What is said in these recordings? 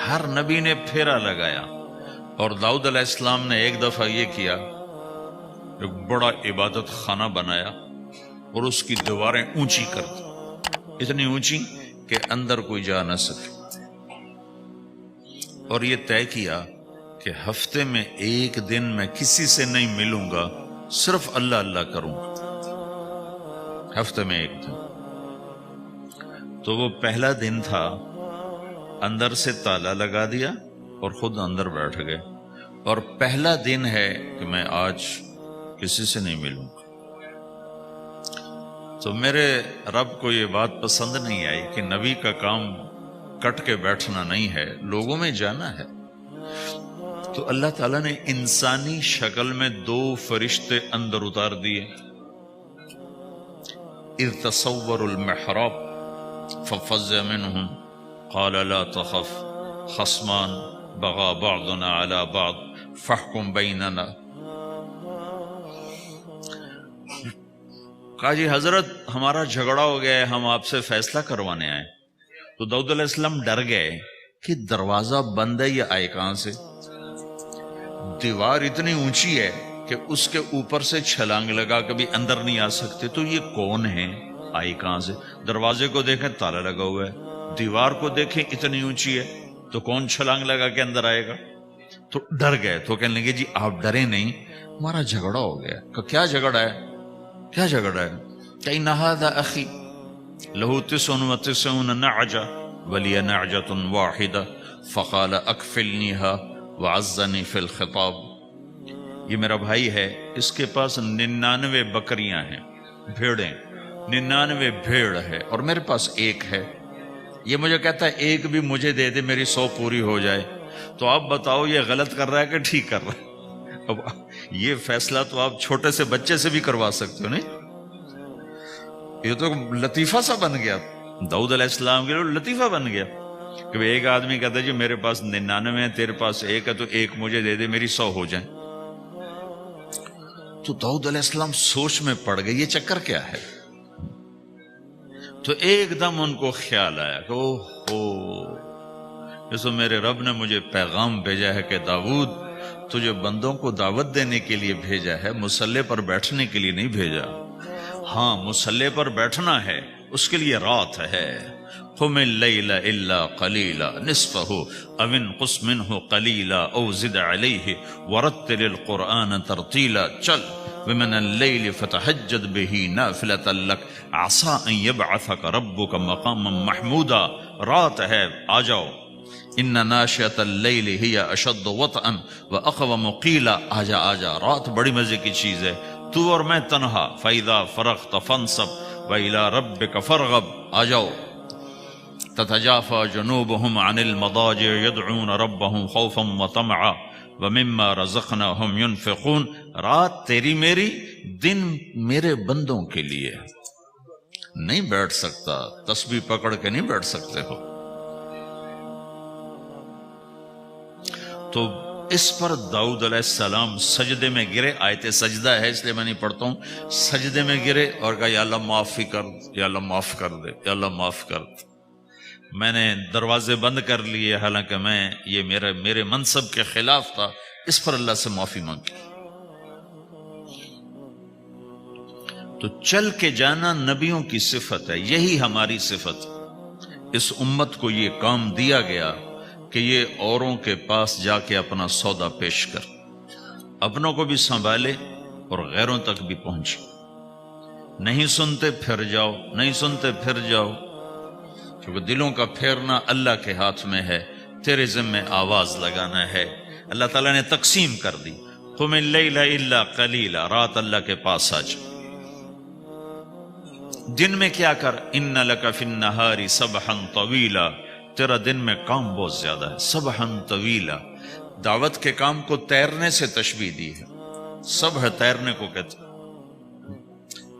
ہر نبی نے پھیرا لگایا، اور داؤد علیہ السلام نے ایک دفعہ یہ کیا، ایک بڑا عبادت خانہ بنایا اور اس کی دیواریں اونچی کر دی، اتنی اونچی کہ اندر کوئی جا نہ سکے، اور یہ طے کیا کہ ہفتے میں ایک دن میں کسی سے نہیں ملوں گا، صرف اللہ اللہ کروں گا، ہفتے میں ایک دن۔ تو وہ پہلا دن تھا، اندر سے تالا لگا دیا اور خود اندر بیٹھ گئے، اور پہلا دن ہے کہ میں آج کسی سے نہیں ملوں گا۔ تو میرے رب کو یہ بات پسند نہیں آئی کہ نبی کا کام کٹ کے بیٹھنا نہیں ہے، لوگوں میں جانا ہے۔ تو اللہ تعالیٰ نے انسانی شکل میں 2 فرشتے اندر اتار دیے۔ اذ تصوروا المحراب ففزع منهم قال لا تخف خصمان بغى بعضنا على بعض فاحكم بيننا۔ کہا جی حضرت ہمارا جھگڑا ہو گیا ہے، ہم آپ سے فیصلہ کروانے آئے۔ تو داؤد علیہ السلام ڈر گئے کہ دروازہ بند ہے، یہ آئے کہاں سے؟ دیوار اتنی اونچی ہے کہ اس کے اوپر سے چھلانگ لگا کبھی اندر نہیں آ سکتے، تو یہ کون ہے، آئی کہاں سے؟ دروازے کو دیکھیں تالا لگا ہوا ہے، دیوار کو دیکھیں اتنی اونچی ہے، تو کون چھلانگ لگا کے اندر آئے گا؟ تو ڈر گئے۔ تو کہنے لگے جی آپ ڈرے نہیں، ہمارا جھگڑا ہو گیا۔ کہ کیا جھگڑا ہے؟ کیا جھگڑا ہے؟ کہ ان ھذا اخی لہ 99 نعجہ ولی نعجۃ واحدہ فقال اکفلنیھا وعزنی فی الخطاب۔ یہ میرا بھائی ہے، اس کے پاس 99 بکریاں ہیں، بھیڑیں، 99 بھیڑ ہے، اور میرے پاس ایک ہے۔ یہ مجھے کہتا ہے ایک بھی مجھے دے دے، میری 100 پوری ہو جائے۔ تو آپ بتاؤ یہ غلط کر رہا ہے کہ ٹھیک کر رہا ہے؟ اب یہ فیصلہ تو آپ چھوٹے سے بچے سے بھی کروا سکتے ہو، نہیں؟ یہ تو لطیفہ سا بن گیا، داؤد علیہ السلام کے لیے لطیفہ بن گیا کہ ایک آدمی کہتا ہے جی میرے پاس 99 ہے، تیرے پاس ایک ہے، تو ایک مجھے دے دے، میری 100 ہو جائیں۔ تو داؤد علیہ السلام سوچ میں پڑ گئے یہ چکر کیا ہے۔ تو ایک دم ان کو خیال آیا کہ جیسے میرے رب نے مجھے پیغام بھیجا ہے کہ داؤد تجھے بندوں کو دعوت دینے کے لیے بھیجا ہے، مسلح پر بیٹھنے کے لیے نہیں بھیجا۔ ہاں مسلح پر بیٹھنا ہے، اس کے لیے رات ہے۔ قم اللیل الا قلیلا نصفہ او انقص منہ قلیلا او زد علیہ ورتل القرآن ترتیلا۔ چل ومن اللیل فتہجد بہ نافلۃ لک عسى ان یبعثک ربک مقاما محمودا۔ رات ہے، آ جاؤ۔ ان ناشئۃ اللیل ہی اشد وطئا واقوم قیلا۔ آجا آجا، رات بڑی مزے کی چیز ہے، تو اور میں تنہا۔ فَإِذَا فَرَغْتَ فَانصَبْ وَإِلَىٰ رَبِّكَ فَارْغَب۔ آ جاؤ۔ تَتَجَافَىٰ جُنُوبُهُمْ عَنِ الْمَضَاجِعِ يَدْعُونَ رَبَّهُمْ خَوْفًا وَطَمَعًا وَمِمَّا رَزَقْنَاهُمْ يُنْفِقُونَ۔ رات تیری میری، دن میرے بندوں کے لیے۔ نہیں بیٹھ سکتا، تسبیح پکڑ کے نہیں بیٹھ سکتے ہو۔ تو اس پر داؤد علیہ السلام سجدے میں گرے۔ آیت سجدہ ہے اس لیے میں نہیں پڑھتا ہوں۔ سجدے میں گرے اور کہا یا اللہ معاف کر، یا اللہ معاف کر دے، یا اللہ معاف کر دے۔ میں نے دروازے بند کر لیے، حالانکہ یہ میرے منصب کے خلاف تھا، اس پر اللہ سے معافی مانگی۔ تو چل کے جانا نبیوں کی صفت ہے، یہی ہماری صفت۔ اس امت کو یہ کام دیا گیا کہ یہ اوروں کے پاس جا کے اپنا سودا پیش کر، اپنوں کو بھی سنبھالے اور غیروں تک بھی پہنچے۔ نہیں سنتے پھر جاؤ، نہیں سنتے پھر جاؤ، کیونکہ دلوں کا پھیرنا اللہ کے ہاتھ میں ہے، تیرے ذمہ آواز لگانا ہے۔ اللہ تعالیٰ نے تقسیم کر دی، قم اللیل الا قلیلا، رات اللہ کے پاس آ جا۔ دن میں کیا کر، ان لک فی النہار سبحا طویلا، تیرا دن میں کام بہت زیادہ ہے۔ سبحا طویلا، دعوت کے کام کو تیرنے سے تشبیہ دی ہے۔ سبح تیرنے کو کہتے۔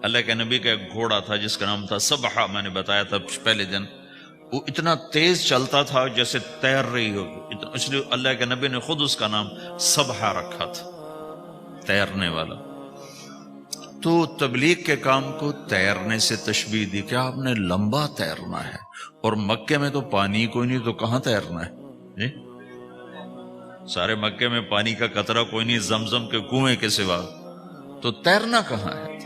اللہ کے نبی کا ایک گھوڑا تھا جس کا نام تھا سبحہ، میں نے بتایا تھا پہلے دن، وہ اتنا تیز چلتا تھا جیسے تیر رہی ہو، اس لیے اللہ کے نبی نے خود اس کا نام سبحہ رکھا تھا، تیرنے والا۔ تو تبلیغ کے کام کو تیرنے سے تشبیہ دی کہ آپ نے لمبا تیرنا ہے، اور مکے میں تو پانی کوئی نہیں، تو کہاں تیرنا ہے؟ جی سارے مکے میں پانی کا قطرہ کوئی نہیں زمزم کے کنویں کے سوا، تو تیرنا کہاں ہے؟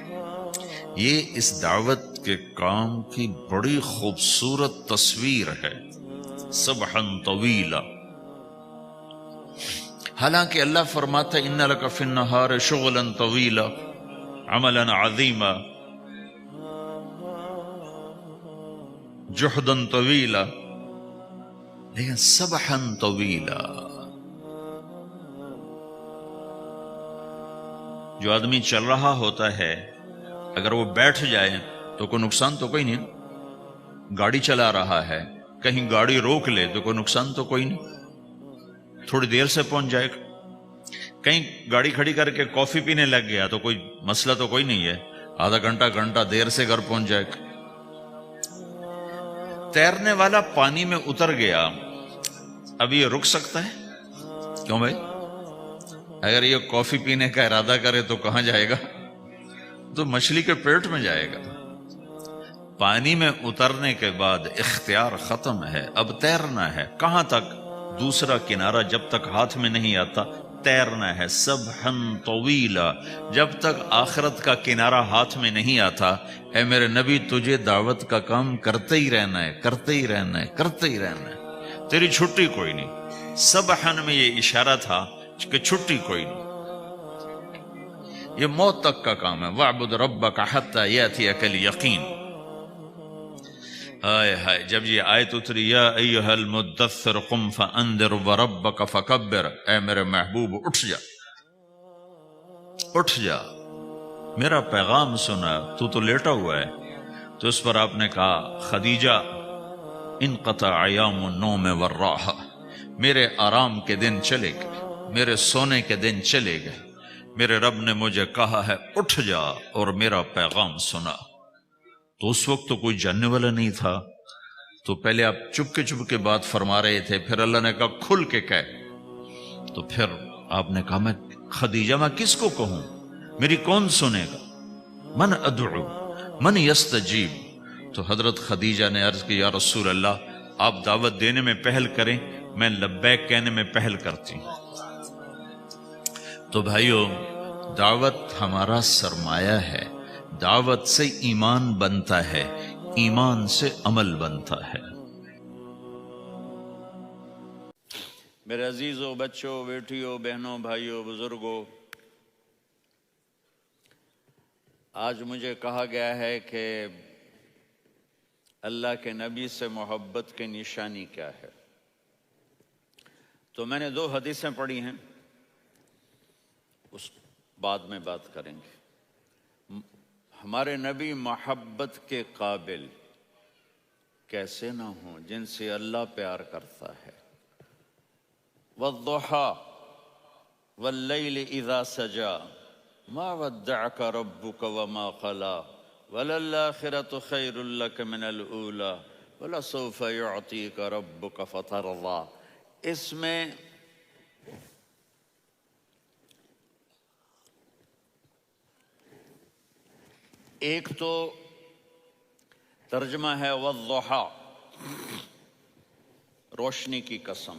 یہ اس دعوت کے کام کی بڑی خوبصورت تصویر ہے، سبحا طویلا۔ حالانکہ اللہ فرماتا ہے ان لک فی النہار شغلا طویلا عملا عظیما جہدا طویلا، لیکن سبحا طویلا۔ جو آدمی چل رہا ہوتا ہے اگر وہ بیٹھ جائے تو کوئی نقصان تو کوئی نہیں، گاڑی چلا رہا ہے کہیں گاڑی روک لے تو کوئی نقصان تو کوئی نہیں، تھوڑی دیر سے پہنچ جائے گا۔ کہیں گاڑی کھڑی کر کے کافی پینے لگ گیا تو کوئی مسئلہ تو کوئی نہیں ہے، آدھا گھنٹہ دیر سے گھر پہنچ جائے گا۔ تیرنے والا پانی میں اتر گیا، اب یہ رک سکتا ہے؟ کیوں بھائی؟ اگر یہ کافی پینے کا ارادہ کرے تو کہاں جائے گا؟ تو مچھلی کے پیٹ میں جائے گا۔ پانی میں اترنے کے بعد اختیار ختم ہے، اب تیرنا ہے۔ کہاں تک؟ دوسرا کنارہ جب تک ہاتھ میں نہیں آتا تیرنا ہے، سبحا طویلا، جب تک آخرت کا کنارہ ہاتھ میں نہیں آتا۔ اے میرے نبی تجھے دعوت کا کام کرتے ہی رہنا ہے، کرتے ہی رہنا ہے، کرتے ہی رہنا ہے، تیری چھٹی کوئی نہیں۔ سبحن میں یہ اشارہ تھا کہ چھٹی کوئی نہیں، یہ موت تک کا کام ہے۔ وَاعْبُدْ رَبَّكَ حَتَّى يَأْتِيَكَ الْيَقِينُ۔ ہائے ہائے، جب یہ آیت اتری یا ایھا المدثر قم فانذر وربک فکبر، اے میرے محبوب اٹھ جا، اٹھ جا، میرا پیغام سنا، تو لیٹا ہوا ہے۔ تو اس پر آپ نے کہا خدیجہ انقطع ایام النوم والراحہ، میرے آرام کے دن چلے گئے، میرے سونے کے دن چلے گئے، میرے رب نے مجھے کہا ہے اٹھ جا اور میرا پیغام سنا۔ تو اس وقت تو کوئی جاننے والا نہیں تھا، تو پہلے آپ چپ کے بات فرما رہے تھے، پھر اللہ نے کہا کھل کے کہہ، تو پھر آپ نے کہا میں خدیجہ میں کس کو کہوں، میری کون سنے گا، من ادعو من یستجیب۔ تو حضرت خدیجہ نے عرض کی یا رسول اللہ آپ دعوت دینے میں پہل کریں، میں لبیک کہنے میں پہل کرتی ہوں۔ تو بھائیو دعوت ہمارا سرمایہ ہے، دعوت سے ایمان بنتا ہے، ایمان سے عمل بنتا ہے۔ میرے عزیزوں، بچوں، بیٹیوں، بہنوں، بھائیوں، بزرگوں، آج مجھے کہا گیا ہے کہ اللہ کے نبی سے محبت کی نشانی کیا ہے، تو میں نے 2 حدیثیں پڑھی ہیں، اس بعد میں بات کریں گے۔ ہمارے نبی محبت کے قابل کیسے نہ ہوں جن سے اللہ پیار کرتا ہے۔ والضحیٰ واللیل اذا سجا ما ودعک ربک وما قلی وللآخرۃ خیر لک من الاولی ولسوف یعطیک ربک فترضی۔ اس میں ایک تو ترجمہ ہے والضحیٰ، روشنی کی قسم،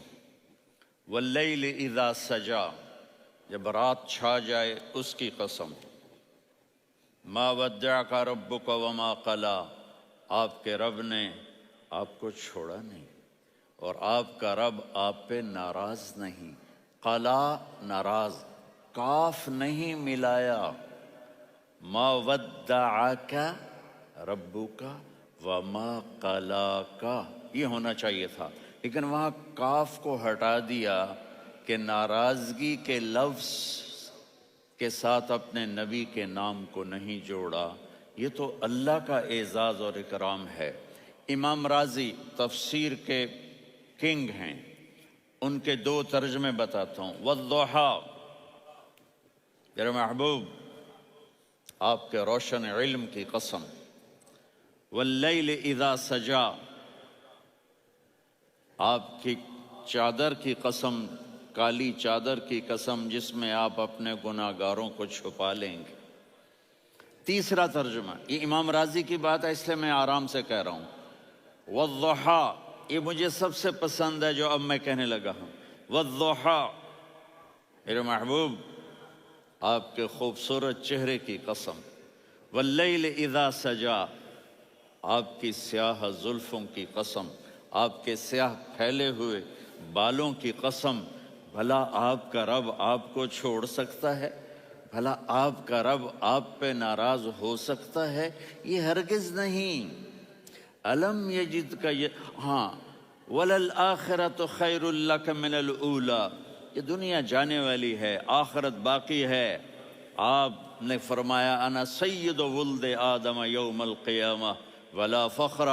واللیل اذا سجا، جب رات چھا جائے اس کی قسم، ما ودعک ربک وما قلی، آپ کے رب نے آپ کو چھوڑا نہیں اور آپ کا رب آپ پہ ناراض نہیں۔ قلا ناراض، کاف نہیں ملایا، ما ودعک ربک وما قلاک یہ ہونا چاہیے تھا، لیکن وہاں کاف کو ہٹا دیا کہ ناراضگی کے لفظ کے ساتھ اپنے نبی کے نام کو نہیں جوڑا۔ یہ تو اللہ کا اعزاز اور اکرام ہے۔ امام رازی تفسیر کے کنگ ہیں، ان کے 2 ترجمے بتاتا ہوں۔ والضحیٰ، میرے محبوب آپ کے روشن علم کی قسم، واللیل اذا سجا، آپ کی چادر کی قسم، کالی چادر کی قسم جس میں آپ اپنے گناہ گاروں کو چھپا لیں گے۔ تیسرا ترجمہ، یہ امام رازی کی بات ہے اس لیے میں آرام سے کہہ رہا ہوں، والضحیٰ یہ مجھے سب سے پسند ہے جو اب میں کہنے لگا ہوں، والضحیٰ، میرے محبوب آپ کے خوبصورت چہرے کی قسم، واللیل اذا سجا، آپ کی سیاہ زلفوں کی قسم، آپ کے سیاہ پھیلے ہوئے بالوں کی قسم، بھلا آپ کا رب آپ کو چھوڑ سکتا ہے؟ بھلا آپ کا رب آپ پہ ناراض ہو سکتا ہے؟ یہ ہرگز نہیں۔ الم یجد کا ہاں، وللآخرۃ خیر لک من الاولی، یہ دنیا جانے والی ہے، آخرت باقی ہے۔ آپ نے فرمایا انا سید ولد آدم یوم القیامہ ولا فخر،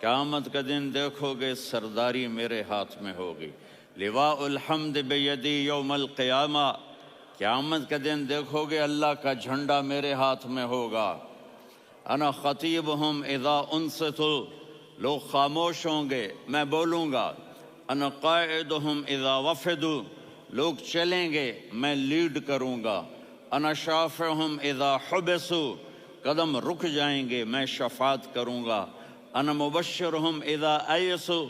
قیامت کا دن دیکھو گے سرداری میرے ہاتھ میں ہوگی، لواء الحمد بیدی یوم القیامہ، قیامت کا دن دیکھو گے اللہ کا جھنڈا میرے ہاتھ میں ہوگا۔ انا خطیبہم اذا انصتوا، لوگ خاموش ہوں گے میں بولوں گا۔ انا قائدہم اذا وفدوا، لوگ چلیں گے میں لیڈ کروں گا۔ انا شافعہم اذا حبسوا، قدم رک جائیں گے میں شفاعت کروں گا۔ انا مبشرہم اذا ایسوا،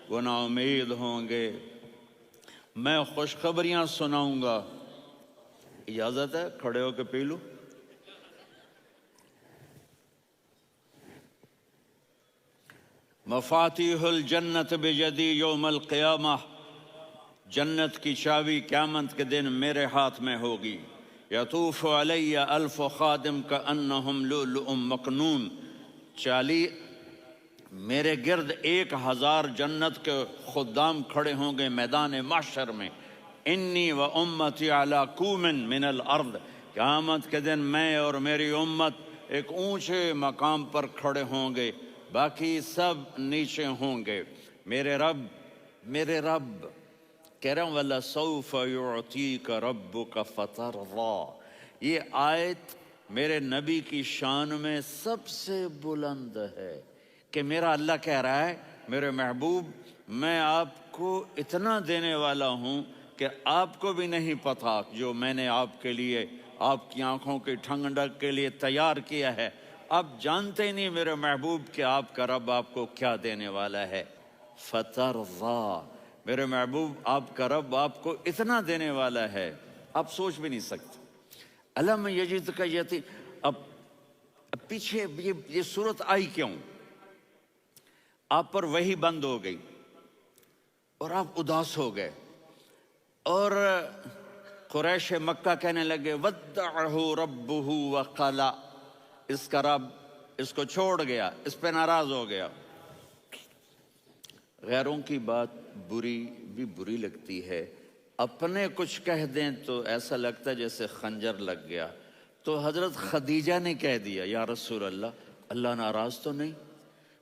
وہ نا امید ہوں گے میں خوشخبریاں سناؤں گا۔ اجازت ہے کھڑے ہو کے پی لوں؟ مفاتیح الجنت بیدی یوم القیامہ، جنت کی چابی قیامت کے دن میرے ہاتھ میں ہوگی۔ یطوف علی الف خادم کانہم لؤلؤ مکنون، میرے گرد 1000 جنت کے خدام کھڑے ہوں گے میدان محشر میں۔ انی و امتی علی کوم من الارض، قیامت کے دن میں اور میری امت ایک اونچے مقام پر کھڑے ہوں گے، باقی سب نیچے ہوں گے۔ میرے رب کہہ رہا ہوں وَلَسَوْفَ يُعْطِيكَ رَبُّكَ فَتَرْضَىٰ، یہ آیت میرے نبی کی شان میں سب سے بلند ہے کہ میرا اللہ کہہ رہا ہے میرے محبوب میں آپ کو اتنا دینے والا ہوں کہ آپ کو بھی نہیں پتا جو میں نے آپ کے لیے، آپ کی آنکھوں کی ٹھنڈک کے لیے تیار کیا ہے۔ آپ جانتے ہی نہیں میرے محبوب کہ آپ کا رب آپ کو کیا دینے والا ہے۔ فَتَرْضَىٰ، میرے محبوب آپ کا رب آپ کو اتنا دینے والا ہے آپ سوچ بھی نہیں سکتے۔ الم یجد کا یتیم، اب پیچھے یہ صورت آئی کیوں؟ آپ پر وحی بند ہو گئی اور آپ اداس ہو گئے، اور قریش مکہ کہنے لگے وَدَّعَهُ رَبُّهُ وَقَلَا، اس کا رب اس کو چھوڑ گیا، اس پہ ناراض ہو گیا۔ غیروں کی بات بری لگتی ہے، اپنے کچھ کہہ دیں تو ایسا لگتا ہے جیسے خنجر لگ گیا۔ تو حضرت خدیجہ نے کہہ دیا یا رسول اللہ ناراض تو نہیں؟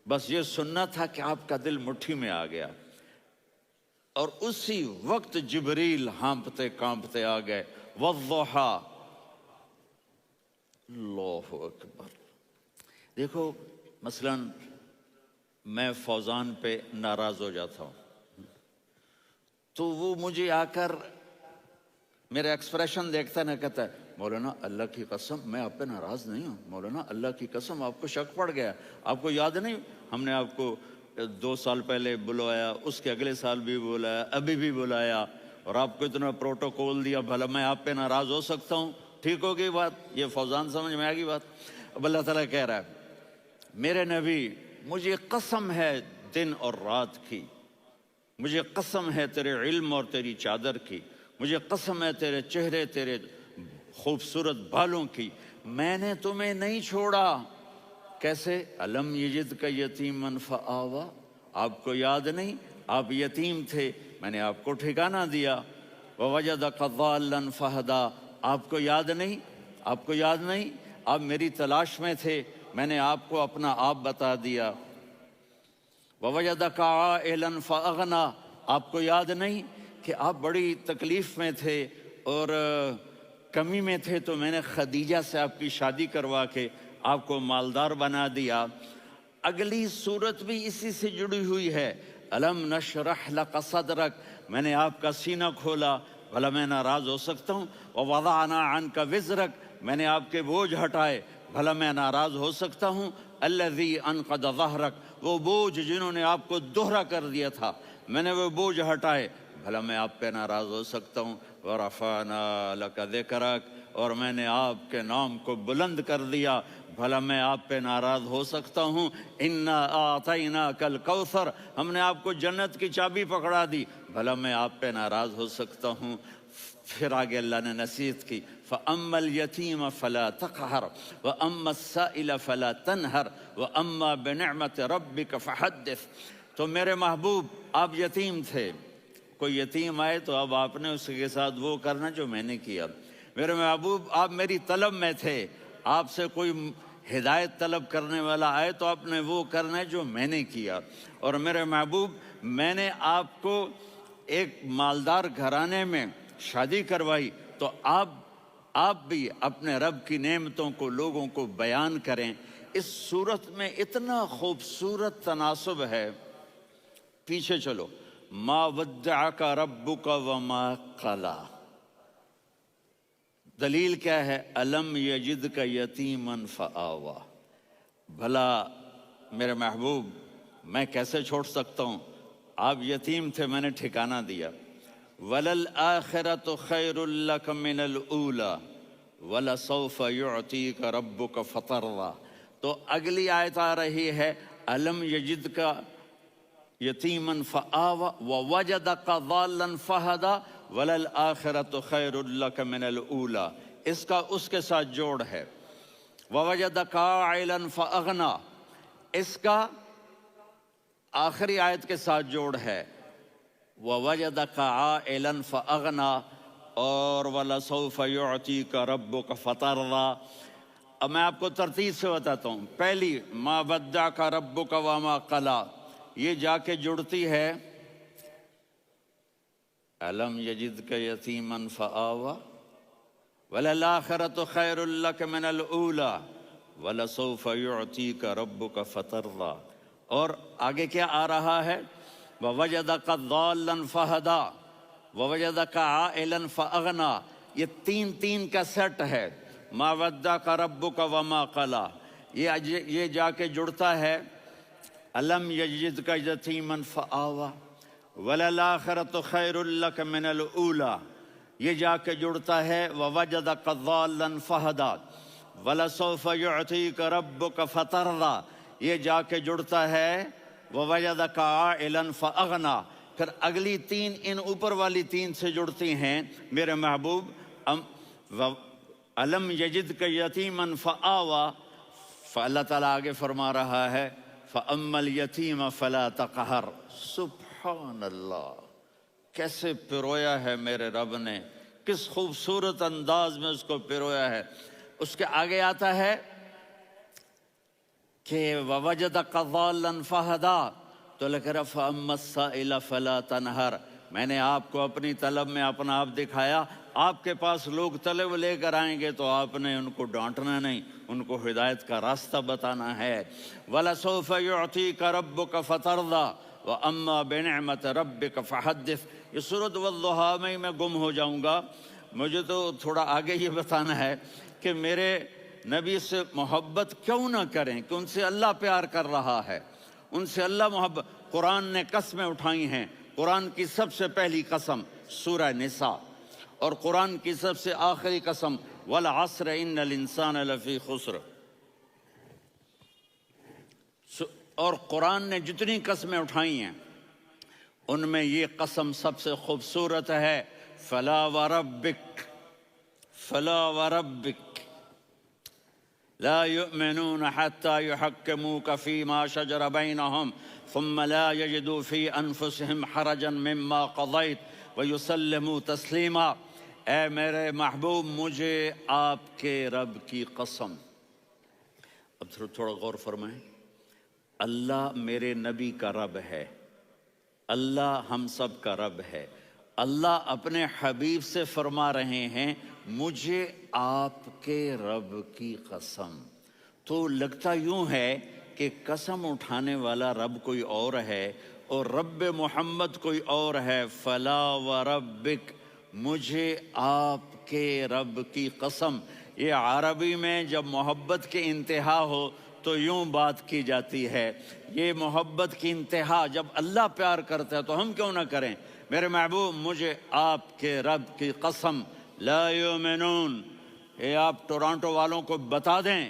بس یہ سننا تھا کہ آپ کا دل مٹھی میں آ گیا۔ اور اسی وقت جبریل ہانپتے کانپتے آ گئے، والضحیٰ، اللہ اکبر۔ دیکھو مثلاً میں فوزان پہ ناراض ہو جاتا ہوں تو وہ مجھے آ کر میرا ایکسپریشن دیکھتا نہ کہتا ہے مولانا اللہ کی قسم میں آپ پہ ناراض نہیں ہوں، مولانا اللہ کی قسم آپ کو شک پڑ گیا، آپ کو یاد نہیں ہم نے آپ کو 2 سال پہلے بلایا، اس کے اگلے سال بھی بلایا، ابھی بھی بلایا، اور آپ کو اتنا پروٹوکول دیا، بھلا میں آپ پہ ناراض ہو سکتا ہوں؟ ٹھیک ہوگی بات؟ یہ فوزان سمجھ میں آ گئی بات؟ اب اللہ تعالیٰ کہہ رہا ہے میرے نبی مجھے قسم ہے دن اور رات کی، مجھے قسم ہے تیرے علم اور تیری چادر کی، مجھے قسم ہے تیرے چہرے تیرے خوبصورت بالوں کی، میں نے تمہیں نہیں چھوڑا۔ کیسے؟ الم یجد کا یتیما فآویٰ، آپ کو یاد نہیں آپ یتیم تھے، میں نے آپ کو ٹھکانہ دیا۔ ووجدک ضالا فہدیٰ، آپ کو یاد نہیں آپ میری تلاش میں تھے، میں نے آپ کو اپنا آپ بتا دیا۔ ووجدک عائلا فاغنیٰ، آپ کو یاد نہیں کہ آپ بڑی تکلیف میں تھے اور کمی میں تھے تو میں نے خدیجہ سے آپ کی شادی کروا کے آپ کو مالدار بنا دیا۔ اگلی صورت بھی اسی سے جڑی ہوئی ہے، الم نشرح لک صدرک، میں نے آپ کا سینہ کھولا، بھلا میں ناراض ہو سکتا ہوں؟ ووضعنا عنک وزرک، میں نے آپ کے بوجھ ہٹائے، بھلا میں ناراض ہو سکتا ہوں؟ الذی انقض ظہرک، وہ بوجھ جنہوں نے آپ کو دوہرا کر دیا تھا، میں نے وہ بوجھ ہٹائے، بھلا میں آپ پہ ناراض ہو سکتا ہوں؟ ورفعنا لک ذکرک، اور میں نے آپ کے نام کو بلند کر دیا، بھلا میں آپ پہ ناراض ہو سکتا ہوں؟ انا اعطیناک الکوثر، ہم نے آپ کو جنت کی چابی پکڑا دی، بھلا میں آپ پہ ناراض ہو سکتا ہوں؟ پھر آگے اللہ نے نصیحت کی، فَأَمَّا الْيَتِيمَ فَلَا تَقْهَرْ وَأَمَّا السَّائِلَ فَلَا تَنْهَرْ وَأَمَّا بِنِعْمَةِ رَبِّكَ فَحَدِّثْ۔ تو میرے محبوب، آپ یتیم تھے، کوئی یتیم آئے تو اب آپ نے اس کے ساتھ وہ کرنا جو میں نے کیا۔ میرے محبوب، آپ میری طلب میں تھے، آپ سے کوئی ہدایت طلب کرنے والا آئے تو آپ نے وہ کرنا ہے جو میں نے کیا۔ اور میرے محبوب، میں نے آپ کو ایک مالدار گھرانے میں شادی کروائی، تو آپ بھی اپنے رب کی نعمتوں کو لوگوں کو بیان کریں۔ اس صورت میں اتنا خوبصورت تناسب ہے، پیچھے چلو، ما ودعک ربک وما قلی، دلیل کیا ہے؟ الم یجدک یتیما فآویٰ۔ بھلا میرے محبوب، میں کیسے چھوڑ سکتا ہوں؟ آپ یتیم تھے، میں نے ٹھکانہ دیا۔ وَلَلْآخِرَةُ خَيْرٌ لَكَ مِنَ الْأُولَى وَلَسَوْفَ يُعْطِيكَ رَبُّكَ فَتَرْضَىٰ۔ تو اگلی آیت آ رہی ہے، الم یجدک یتیما فآویٰ ووجدک ضالا فہدیٰ وَلَلْآخِرَةُ خَيْرٌ لَكَ مِنَ الْأُولَىٰ، اس کا اس کے ساتھ جوڑ ہے۔ وَوَجَدَكَ عَائِلًا فَأَغْنَىٰ، اس کا آخری آیت کے ساتھ جوڑ ہے، وَوَجَدَكَ عَائِلًا فَأَغْنَىٰ، اور وَلَسَوْفَ يُعْطِيكَ رَبُّكَ فَتَرْضَىٰ۔ اب میں آپ کو ترتیب سے بتاتا ہوں۔ پہلی، مَا وَدَّعَكَ رَبُّكَ وَمَا قَلَىٰ، یہ جا کے جڑتی ہے أَلَمْ يَجِدْكَ يَتِيمًا فَآوَىٰ وَلَلْآخِرَةُ خَيْرٌ لَكَ مِنَ الْأُولَىٰ وَلَسَوْفَ يُعْطِيكَ رَبُّكَ فَتَرْضَىٰ۔ اور آگے کیا آ رہا ہے؟ وَوَجَدَكَ ضَالًّا فَهَدَىٰ وَوَجَدَكَ عَائِلًا فَأَغْنَىٰ، یہ تین کا سیٹ ہے۔ مَا وَدَّعَكَ رَبُّكَ وَمَا قَلَىٰ، یہ جا کے جڑتا ہے أَلَمْ يَجِدْكَ يَتِيمًا فَآوَىٰ وَلَلْآخِرَةُ خَيْرٌ لَكَ مِنَ الْأُولَىٰ، یہ جا کے جڑتا ہے وَوَجَدَكَ ضَالًّا فَهَدَىٰ وَلَسَوْفَ يُعْطِيكَ رَبُّكَ فَتَرْضَىٰ، یہ جا کے جڑتا ہے وَوَجَدَكَ عَائِلًا فَأَغْنَىٰ۔ پھر اگلی تین ان اوپر والی تین سے جڑتی ہیں میرے محبوب۔ أَلَمْ يَجِدْكَ يَتِيمًا فَآوَىٰ، فاللہ تعالیٰ آگے فرما رہا ہے فَأَمَّا الْيَتِيمَ فَلَا تَقْهَرْ۔ سبحان اللہ، کیسے پرویا ہے میرے رب نے، کس خوبصورت انداز میں اس کو پرویا ہے۔ اس کے آگے آتا ہے کہ وَوَجَدَكَ ضَالًّا فَهَدَىٰ، تو لکھ رہا فَأَمَّا السَّائِلَ فَلَا تَنْهَرْ، میں نے آپ کو اپنی طلب میں اپنا آپ دکھایا۔ آپ کے پاس لوگ طلب لے کر آئیں گے تو آپ نے ان کو ڈانٹنا نہیں، ان کو ہدایت کا راستہ بتانا ہے۔ وَلَسَوْفَ يُعْطِيكَ رَبُّكَ فَتَرْضَىٰ وَأَمَّا بِنِعْمَةِ رَبِّكَ فَحَدِّثْ۔ یہ سورۃ والضحیٰ میں گم ہو جاؤں گا، مجھے تو تھوڑا آگے یہ بتانا ہے کہ میرے نبی سے محبت کیوں نہ کریں، کہ ان سے اللہ پیار کر رہا ہے، ان سے اللہ محبت۔ قرآن نے قسمیں اٹھائی ہیں، قرآن کی سب سے پہلی قسم سورہ نساء، اور قرآن کی سب سے آخری قسم وَالْعَصْرِ إِنَّ الْإِنسَانَ لَفِي خُسْرٍ۔ اور قرآن نے جتنی قسمیں اٹھائی ہیں ان میں یہ قسم سب سے خوبصورت ہے، فَلَا وَرَبِّكَ فَلَا وَرَبِّكَ لَا يُؤْمِنُونَ حَتَّى يُحَكِّمُوكَ فِي مَا شَجَرَ بَيْنَهُمْ ثُمَّ لَا يَجِدُوا فِي أَنفُسِهِمْ حَرَجًا مِّمَّا قَضَيْتَ وَيُسَلِّمُوا تَسْلِيمًا۔ اے میرے محبوب، مجھے آپ کے رب کی قسم۔ اب تھوڑا غور فرمائیں، اللہ میرے نبی کا رب ہے، اللہ ہم سب کا رب ہے۔ اللہ اپنے حبیب سے فرما رہے ہیں مجھے آپ کے رب کی قسم۔ تو لگتا یوں ہے کہ قسم اٹھانے والا رب کوئی اور ہے اور رب محمد کوئی اور ہے۔ فلا وربک، مجھے آپ کے رب کی قسم۔ یہ عربی میں جب محبت کی انتہا ہو تو یوں بات کی جاتی ہے۔ یہ محبت کی انتہا جب اللہ پیار کرتا ہے تو ہم کیوں نہ کریں؟ میرے محبوب، مجھے آپ کے رب کی قسم، لا یؤمنون، یہ آپ ٹورانٹو والوں کو بتا دیں،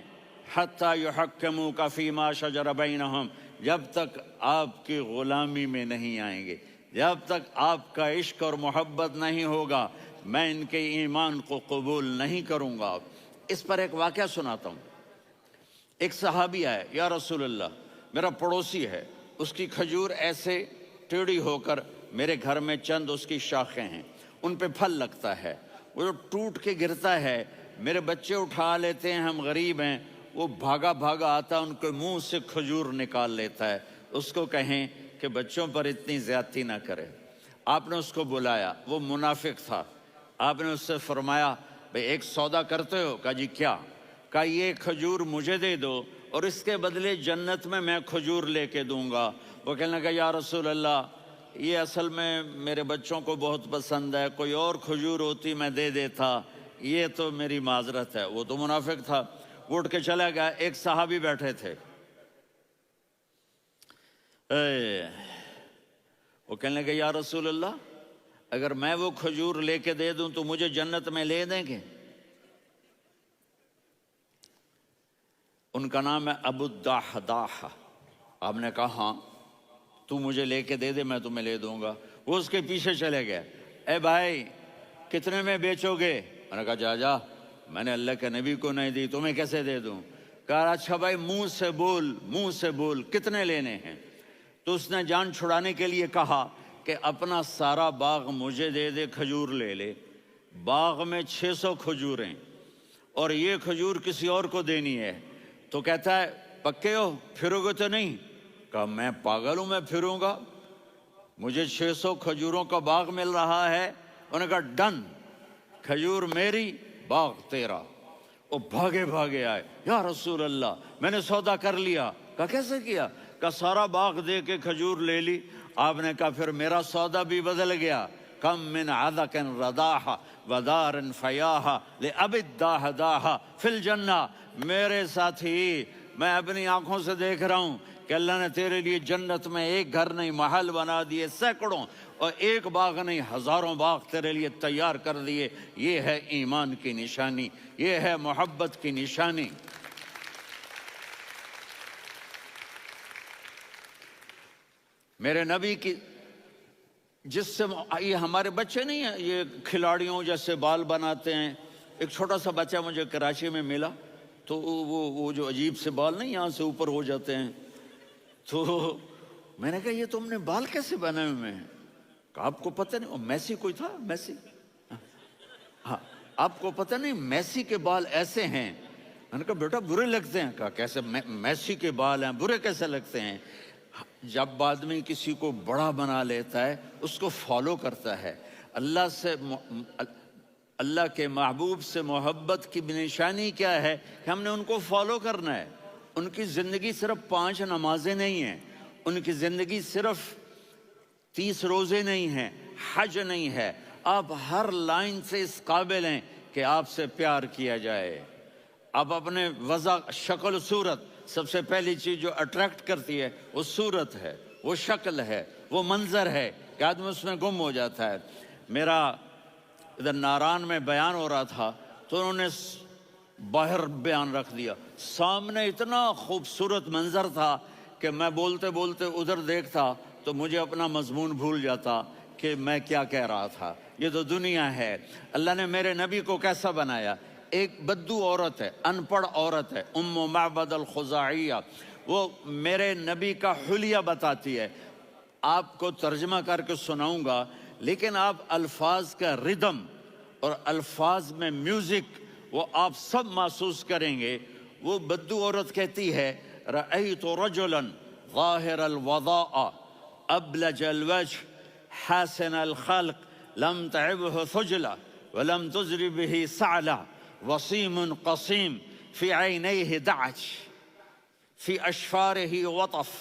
حتی یحکموک فیما شجر بینہم، جب تک آپ کی غلامی میں نہیں آئیں گے، جب تک آپ کا عشق اور محبت نہیں ہوگا، میں ان کے ایمان کو قبول نہیں کروں گا۔ اس پر ایک واقعہ سناتا ہوں۔ ایک صحابی آئے، یا رسول اللہ، میرا پڑوسی ہے، اس کی کھجور ایسے ٹیڑھی ہو کر میرے گھر میں چند اس کی شاخیں ہیں، ان پہ پھل لگتا ہے، وہ جو ٹوٹ کے گرتا ہے، میرے بچے اٹھا لیتے ہیں، ہم غریب ہیں، وہ بھاگا بھاگا آتا ان کے منہ سے کھجور نکال لیتا ہے۔ اس کو کہیں کہ بچوں پر اتنی زیادتی نہ کرے۔ آپ نے اس کو بلایا، وہ منافق تھا۔ آپ نے اس سے فرمایا، بھئی ایک سودا کرتے ہو؟ کہا جی کیا؟ کہا یہ کھجور مجھے دے دو اور اس کے بدلے جنت میں کھجور لے کے دوں گا۔ وہ کہنے لگا، یا رسول اللہ، یہ اصل میں میرے بچوں کو بہت پسند ہے، کوئی اور کھجور ہوتی میں دے دیتا، یہ تو میری معذرت ہے۔ وہ تو منافق تھا، وہ اٹھ کے چلا گیا۔ ایک صحابی بیٹھے تھے، وہ کہنے لگے، یا رسول اللہ، اگر میں وہ کھجور لے کے دے دوں تو مجھے جنت میں لے دیں گے؟ ان کا نام ہے ابو الدحداح۔ آپ نے کہا ہاں، تو مجھے لے کے دے دے، میں تمہیں لے دوں گا۔ وہ اس کے پیچھے چلے گئے، اے بھائی کتنے میں بیچو گے؟ میں نے کہا جا جا، میں نے اللہ کے نبی کو نہیں دی، تمہیں کیسے دے دوں؟ کہا اچھا بھائی منہ سے بول کتنے لینے ہیں؟ تو اس نے جان چھڑانے کے لیے کہا کہ اپنا سارا باغ مجھے دے دے، کھجور لے لے۔ باغ میں 600 کھجوریں اور یہ کھجور کسی اور کو دینی ہے۔ تو کہتا ہے پکے ہو، پھرو گے تو نہیں؟ کہا میں پاگل ہوں، میں پھروں گا؟ مجھے 600 کھجوروں کا باغ مل رہا ہے۔ انہوں نے کہا ڈن، کھجور میری، باغ تیرا۔ وہ بھاگے بھاگے آئے، یا رسول اللہ میں نے سودا کر لیا۔ کہا کیسے کیا؟ کہا سارا باغ دے کے کھجور لے لی۔ آپ نے کہا پھر میرا سودا بھی بدل گیا۔ کم من عذق رداح ودار فیاح لأب الدحداح فی الجنہ۔ میرے ساتھی، میں اپنی آنکھوں سے دیکھ رہا ہوں کہ اللہ نے تیرے لیے جنت میں ایک گھر نہیں محل بنا دیے سینکڑوں، اور ایک باغ نہیں ہزاروں باغ تیرے لیے تیار کر دیے۔ یہ ہے ایمان کی نشانی، یہ ہے محبت کی نشانی۔ میرے نبی کی جس سے یہ ہمارے بچے نہیں ہیں، یہ کھلاڑیوں جیسے بال بناتے ہیں۔ ایک چھوٹا سا بچہ مجھے کراچی میں ملا، تو وہ جو عجیب سے بال نہیں یہاں سے اوپر ہو جاتے ہیں، تو میں نے کہا یہ تم نے بال کیسے بنائے ہوئے ہیں؟ کہا آپ کو پتہ نہیں، وہ میسی کوئی تھا، میسی، ہاں آپ کو پتہ نہیں میسی کے بال ایسے ہیں؟ میں نے کہا بیٹا برے لگتے ہیں۔ کہا کیسے؟ میسی کے بال ہیں، برے کیسے لگتے ہیں؟ جب آدمی کسی کو بڑا بنا لیتا ہے اس کو فالو کرتا ہے۔ اللہ کے محبوب سے محبت کی نشانی کیا ہے کہ ہم نے ان کو فالو کرنا ہے۔ ان کی زندگی صرف 5 نمازیں نہیں ہیں، ان کی زندگی صرف 30 روزے نہیں ہیں، حج نہیں ہے۔ آپ ہر لائن سے اس قابل ہیں کہ آپ سے پیار کیا جائے۔ آپ اپنے وضع، شکل، صورت، سب سے پہلی چیز جو اٹریکٹ کرتی ہے وہ صورت ہے، وہ شکل ہے، وہ منظر ہے کہ آدمی اس میں گم ہو جاتا ہے۔ میرا ادھر ناران میں بیان ہو رہا تھا تو انہوں نے باہر بیان رکھ دیا، سامنے اتنا خوبصورت منظر تھا کہ میں بولتے بولتے ادھر دیکھتا تو مجھے اپنا مضمون بھول جاتا کہ میں کیا کہہ رہا تھا۔ یہ تو دنیا ہے۔ اللہ نے میرے نبی کو کیسا بنایا؟ ایک بدو عورت ہے، ان پڑھ عورت ہے، ام معبد الخزاعیہ، وہ میرے نبی کا حلیہ بتاتی ہے۔ آپ کو ترجمہ کر کے سناؤں گا، لیکن آپ الفاظ کا ردم اور الفاظ میں میوزک وہ آپ سب محسوس کریں گے۔ وہ بدو عورت کہتی ہے، رأیت رجلا ظاہر الوضاء ابلج الوجه حاسن الخلق لم تعبه ثجلة ولم تزر به سعلة وصيم قصيم في عينيه دعج في أشفاره وطف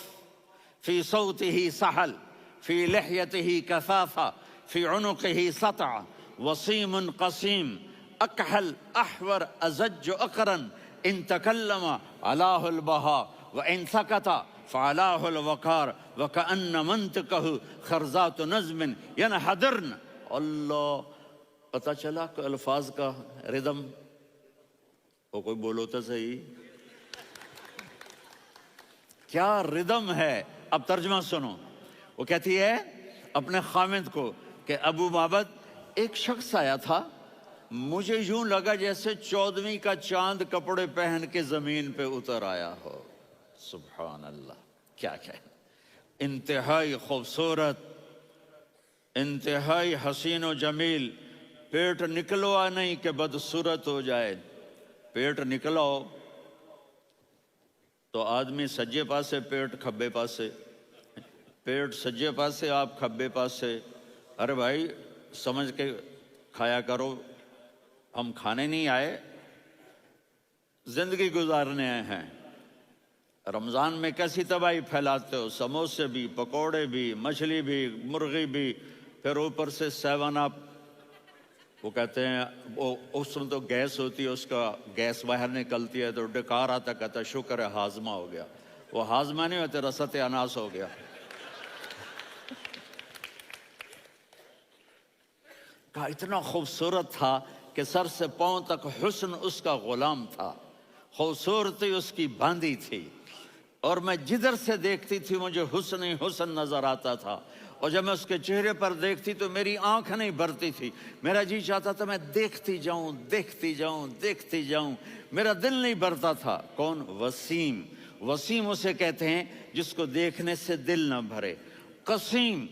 في صوته سحل في لحيته كثافة في عنقه سطع وصيم قصيم أكحل أحور أزج أقرن ان تکلم علاہ البہا و ان سکت فعلاہ الوقار وکأن منطقہ خرزات نظم ینحدرن. اللہ، پتہ چلا کہ الفاظ کا ردم. وہ کوئی بولو تو صحیح، کیا ردم ہے. اب ترجمہ سنو. وہ کہتی ہے اپنے خامند کو کہ ابو معبد، ایک شخص آیا تھا، مجھے یوں لگا جیسے 14ویں کا چاند کپڑے پہن کے زمین پہ اتر آیا ہو. سبحان اللہ، کیا کہنا. انتہائی خوبصورت، انتہائی حسین و جمیل. پیٹ نکلوا نہیں کہ بدصورت ہو جائے. پیٹ نکلاؤ تو آدمی سجے پاسے پیٹ کھبے پاسے، پیٹ سجے پاسے آپ کھبے پاسے. ارے بھائی سمجھ کے کھایا کرو. ہم کھانے نہیں آئے، زندگی گزارنے آئے ہیں. رمضان میں کیسی تباہی پھیلاتے ہو، سموسے بھی، پکوڑے بھی، مچھلی بھی، مرغی بھی، پھر اوپر سے 7 اپ. وہ کہتے ہیں وہ اس میں تو گیس ہوتی ہے، اس کا گیس باہر نکلتی ہے تو ڈکار آتا، کہتا شکر ہے ہاضمہ ہو گیا. وہ ہاضمہ نہیں ہوتے، رسط اناس ہو گیا. کہا اتنا خوبصورت تھا کہ سر سے پاؤں تک حسن اس کا غلام تھا، خوبصورتی اس کی باندھی تھی، اور میں جدھر سے دیکھتی تھی مجھے حسن ہی حسن نظر آتا تھا. اور جب میں اس کے چہرے پر دیکھتی تو میری آنکھ نہیں بھرتی تھی، میرا جی چاہتا تھا میں دیکھتی جاؤں دیکھتی جاؤں دیکھتی جاؤں. میرا دل نہیں بھرتا تھا. کون؟ وسیم. وسیم اسے کہتے ہیں جس کو دیکھنے سے دل نہ بھرے. قسیم،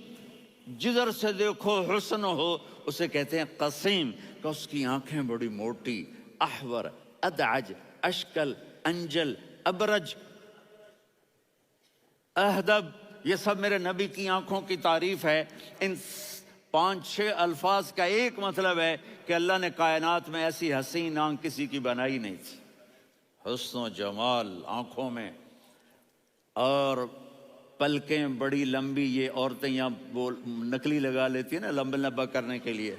جدھر سے دیکھو حسن ہو، اسے کہتے ہیں قسیم. کہ اس کی آنکھیں بڑی موٹی، احور، ادعج، اشکل، انجل، ابرج، اہدب، یہ سب میرے نبی کی آنکھوں کی تعریف ہے. ان 5-6 الفاظ کا ایک مطلب ہے کہ اللہ نے کائنات میں ایسی حسین آنکھ کسی کی بنائی نہیں تھی. حسن و جمال آنکھوں میں، اور پلکیں بڑی لمبی. یہ عورتیں یہاں نکلی لگا لیتی ہیں نا لمبا لمبا کرنے کے لیے،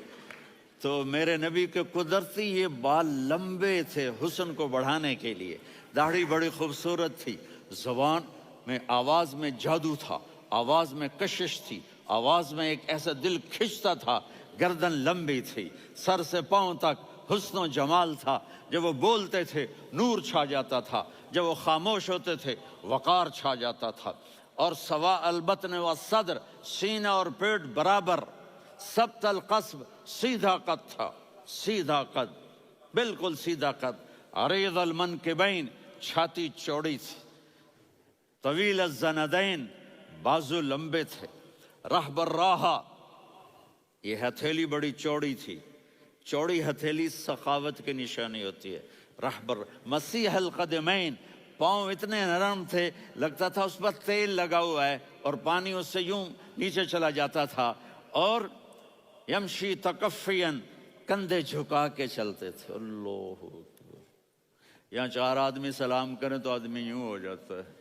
تو میرے نبی کے قدرتی یہ بال لمبے تھے حسن کو بڑھانے کے لیے. داڑھی بڑی خوبصورت تھی. زبان میں، آواز میں جادو تھا، آواز میں کشش تھی، آواز میں ایک ایسا دل کھنچتا تھا. گردن لمبی تھی، سر سے پاؤں تک حسن و جمال تھا. جب وہ بولتے تھے نور چھا جاتا تھا، جب وہ خاموش ہوتے تھے وقار چھا جاتا تھا. اور سوا البطن و صدر، سینہ اور پیٹ برابر. سبت القصب، سیدھا قد تھا، سیدھا قد، بالکل سیدھا قد. عریض المنکبین، چھاتی چوڑی تھی. طویل الزندین، بازو لمبے تھے. رحب الراحہ، یہ ہتھیلی بڑی چوڑی تھی. چوڑی ہتھیلی سخاوت کی نشانی ہوتی ہے. رحبر. مسیح القدمین، پاؤں اتنے نرم تھے لگتا تھا اس پر تیل لگا ہوا ہے، اور پانی اس سے یوں نیچے چلا جاتا تھا. اور یمشی تکفین، کندھے جھکا کے چلتے تھے. اللہ اکبر. یہاں 4 آدمی سلام کریں تو آدمی یوں ہو جاتا ہے،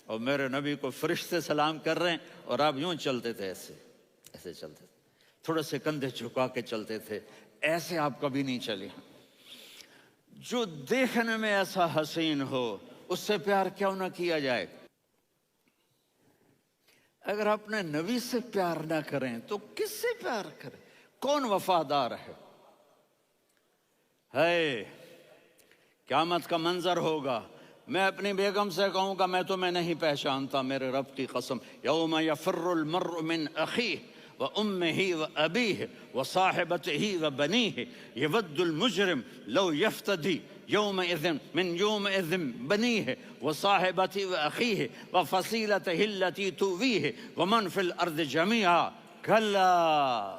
اور میرے نبی کو فرشتے سلام کر رہے ہیں اور آپ یوں چلتے تھے، ایسے ایسے چلتے تھے، تھوڑے سے کندھے جھکا کے چلتے تھے. ایسے آپ کبھی نہیں چلے. جو دیکھنے میں ایسا حسین ہو اس سے پیار کیوں نہ کیا جائے. اگر اپنے نبی سے پیار نہ کریں تو کس سے پیار کریں؟ کون وفادار ہے؟ قیامت کا منظر ہوگا، میں اپنی بیگم سے کہوں گا میں تمہیں نہیں پہچانتا، میرے رب کی قسم. یوم یفر المرء من اخیہ وامہ وابیہ وصاحبتہ وبنیہ یود المجرم لو یفتدی یومئذ من یومئذ بنیہ وصاحبتہ واخیہ وفصیلتہ التی تؤویہ ومن فی الارض جمیعا. کلا،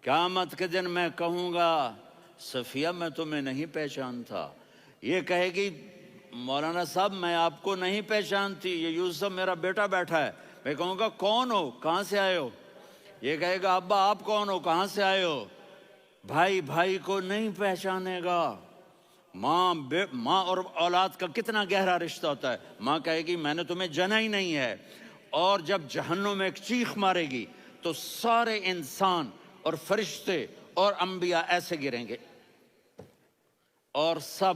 قیامت کے دن میں کہوں گا صفیہ میں تمہیں نہیں پہچانتا. یہ کہے گی مولانا صاحب میں آپ کو نہیں پہچانتی، یہ یوسف میرا بیٹا بیٹھا ہے. میں کہوں گا کون ہو، کہاں سے آئے ہو؟ یہ کہے گا ابا آپ کون ہو، کہاں سے آئے ہو؟ بھائی بھائی کو نہیں پہچانے گا. ماں اور اولاد کا کتنا گہرا رشتہ ہوتا ہے. ماں کہے گی میں نے تمہیں جنا ہی نہیں ہے. اور جب جہنم میں ایک چیخ مارے گی تو سارے انسان اور فرشتے اور انبیاء ایسے گریں گے، اور سب